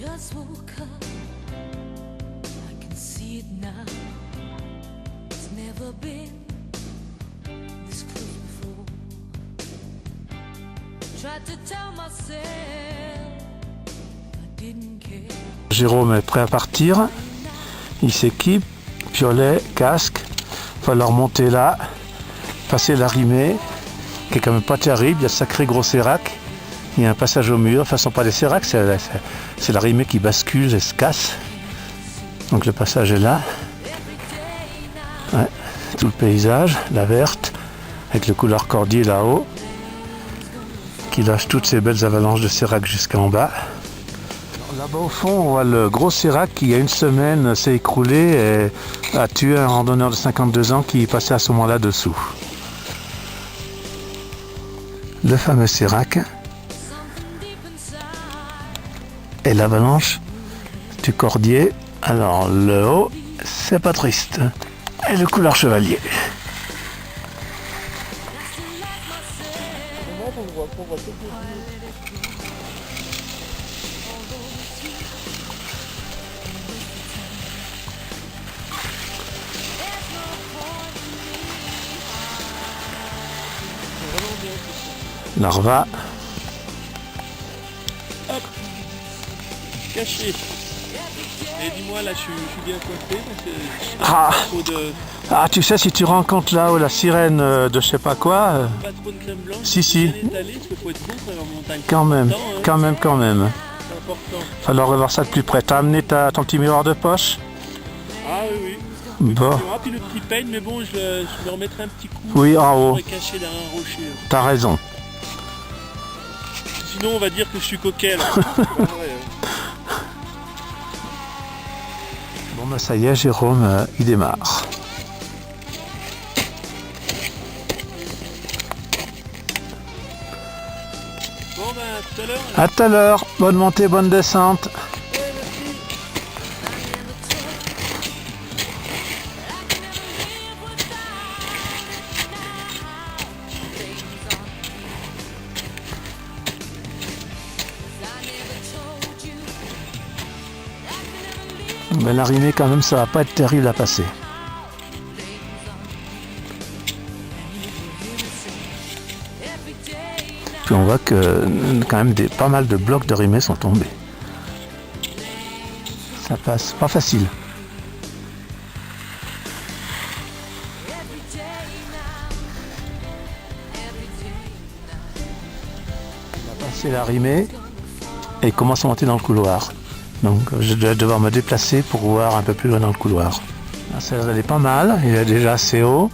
just woke up, I can see it now. It's never been this close before. Tried to tell myself I didn't care. Jérôme est prêt à partir. Il s'équipe, piolet, casque. Il va falloir monter là, passer la rimée, qui est quand même pas terrible. Il y a de sacrés gros séracs. Il y a un passage au mur. Enfin, ce ne sont pas des séracs, c'est la rimée qui bascule et se casse. Donc le passage est là. Ouais, tout le paysage, la verte, avec le couloir cordier là-haut, qui lâche toutes ces belles avalanches de sérac jusqu'en bas. Là-bas au fond, on voit le gros sérac qui, il y a une semaine, s'est écroulé et a tué un randonneur de 52 ans qui passait à ce moment-là dessous. Le fameux sérac et l'avalanche du cordier. Alors le haut, c'est pas triste. Et le couloir chevalier. Larva. Hop, caché. Et dis-moi, là, je suis bien coiffé parce que Ah, tu sais, si tu rencontres là-haut la sirène de je sais pas quoi. pas trop de crème blanche. Si. Bien étalé, parce qu'il faut être bon pour aller en montagne. Quand même, Temps, hein, quand même. c'est important. Falloir revoir ça de plus près. T'as amené ton petit miroir de poche? Ah oui. Bon, Et puis le petit peigne, mais bon, je le remettrai un petit coup. oui, en haut. Je caché derrière un rocher. T'as raison. Sinon, on va dire que je suis coquet là. Ouais. Bon, bah ça y est, Jérôme, il démarre. Bon, ben, à tout à l'heure. À tout à l'heure. Bonne montée, bonne descente. Mais la rimée, quand même, ça va pas être terrible à passer. Puis on voit que quand même pas mal de blocs de rimée sont tombés. Ça passe pas facile. On va passer la rimée et il commence à monter dans le couloir. Donc je vais devoir me déplacer pour voir un peu plus loin dans le couloir. Celle-là, elle est pas mal, il est déjà assez haut.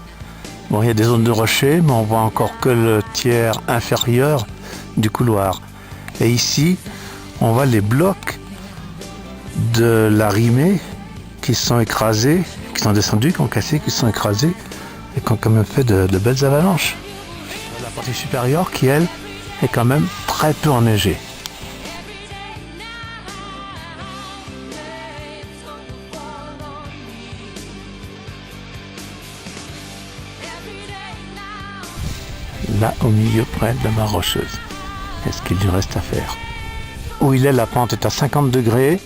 Bon, il y a des zones de rochers, mais on voit encore que le tiers inférieur du couloir. Et ici, on voit les blocs de la rimée qui sont écrasés, qui sont descendus, qui ont cassé, qui sont écrasés et qui ont quand même fait de belles avalanches. La partie supérieure qui, elle, est quand même très peu enneigée. Là, au milieu, près de la mare rocheuse. Qu'est-ce qu'il lui reste à faire? Où il est, la pente est à 50 degrés,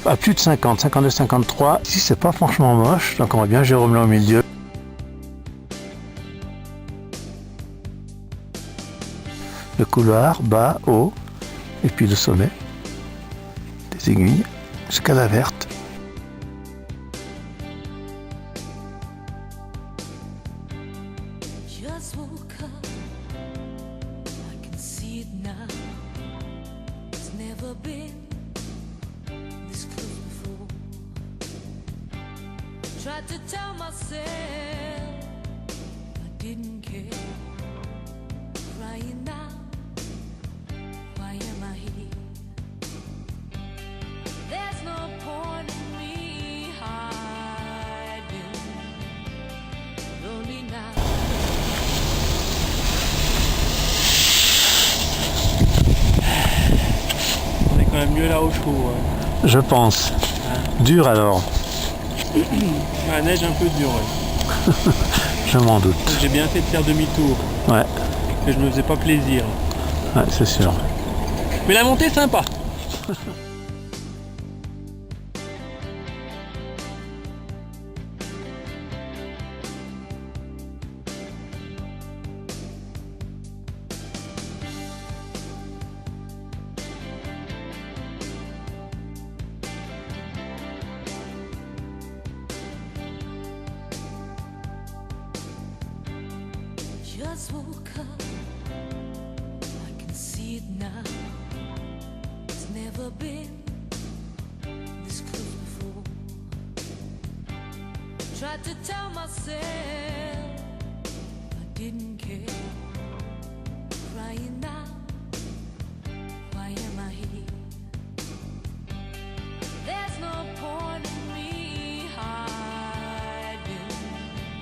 à plus de 50, 52, 53. Ici, c'est pas franchement moche, donc on voit bien Jérôme là au milieu. Le couloir, bas, haut, et puis le sommet. Des aiguilles, jusqu'à la verte. Just woke up, I can see it now. It's never been this close before. Tried to tell myself I didn't care. Crying out, why am I here? There's no point in me hiding. Lonely now. On est quand même mieux là au chaud. Je pense. Dur alors. La neige un peu dure. Ouais. Je m'en doute. J'ai bien fait de faire demi-tour. Ouais, Que je me faisais pas plaisir. ouais, c'est sûr. Mais la montée est sympa. just woke up. I can see it now. It's never been this close before. Tried to tell myself I didn't care. Crying out